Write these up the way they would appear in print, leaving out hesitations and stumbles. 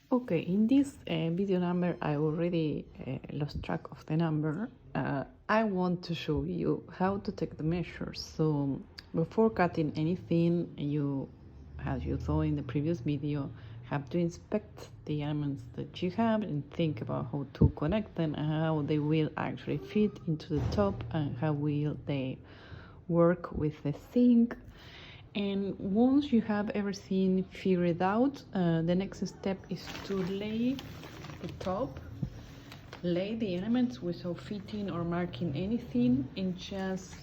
Okay, in this video number, I already lost track of the number. I want to show you how to take the measures. So before cutting anything, you, as you saw in the previous video, have to inspect the elements that you have and think about how to connect them and how they will actually fit into the top and how will they work with the sink. And once you have everything figured out, the next step is to lay the top, lay the elements without fitting or marking anything, and just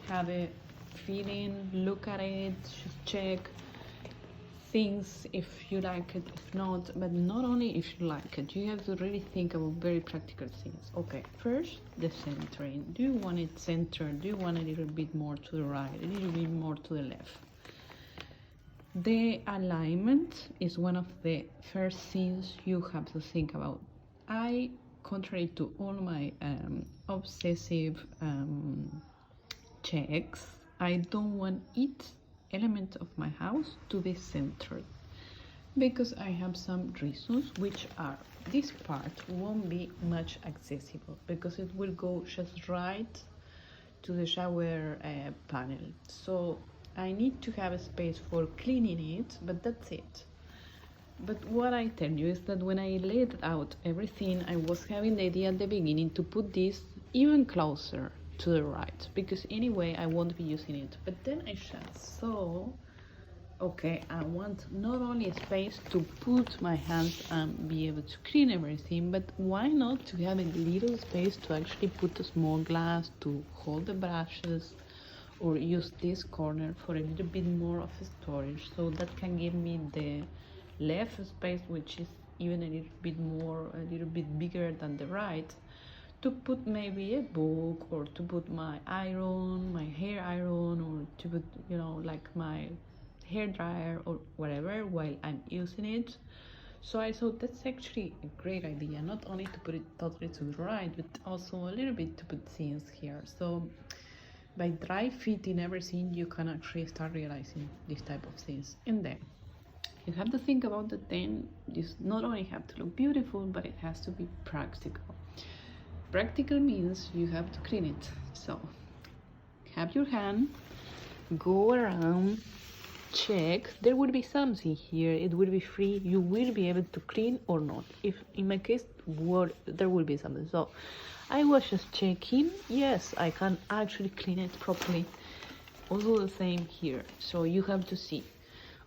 have a feeling, look at it, just check things if you like it, if not. But not only if you like it, you have to really think about very practical things. Okay, first, the centering. Do you want it centered? Do you want a little bit more to the right, a little bit more to the left? The alignment is one of the first things you have to think about. Contrary to all my obsessive checks, I don't want each element of my house to be centered because I have some reasons, which are this part won't be much accessible because it will go just right to the shower panel. So I need to have a space for cleaning it, but that's it. But what I tell you is that when I laid out everything, I was having the idea at the beginning to put this even closer to the right, because anyway I won't be using it. But then I just saw, okay, I want not only a space to put my hands and be able to clean everything, but why not to have a little space to actually put a small glass to hold the brushes, or use this corner for a little bit more of storage, so that can give me the left space, which is even a little bit bigger than the right, to put maybe a book, or to put my iron, my hair iron, or to put, you know, like my hair dryer or whatever while I'm using it. So I thought that's actually a great idea, not only to put it totally to the right, but also a little bit to put things here. So by dry fitting everything, you can actually start realizing this type of things. And then you have to think about that then this not only have to look beautiful, but it has to be practical. Practical means you have to clean it. So have your hand, go around, check. There will be something here, it will be free, you will be able to clean or not. If in my case, there will be something. So I was just checking, yes, I can actually clean it properly. Also the same here. So you have to see,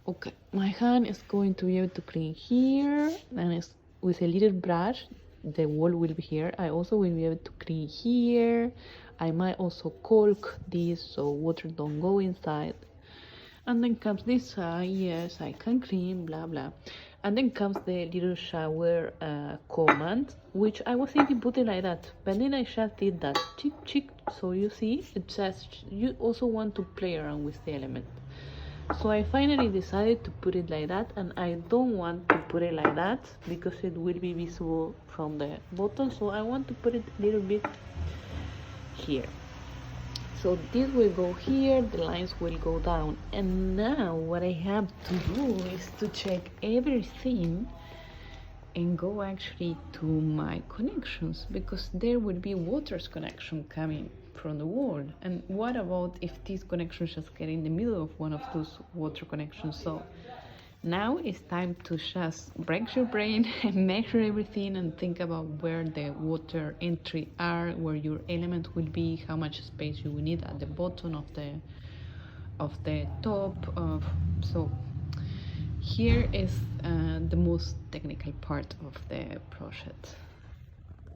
okay, my hand is going to be able to clean here, and it's with a little brush, the wall will be here. I also will be able to clean here. I might also caulk this so water don't go inside. And then comes this side, yes, I can clean, blah blah. And then comes the little shower command, which I was thinking put it like that, but then I just did that, chick chick. So you see, it says you also want to play around with the element. So I finally decided to put it like that, and I don't want to put it like that because it will be visible from the bottom. So I want to put it a little bit here. So this will go here, the lines will go down. And now what I have to do is to check everything and go actually to my connections, because there will be water's connection coming from the wall. And what about if this connection just get in the middle of one of those water connections? So now it's time to just break your brain and measure everything and think about where the water entry are, where your element will be, how much space you will need at the bottom of the top of. So here is the most technical part of the project.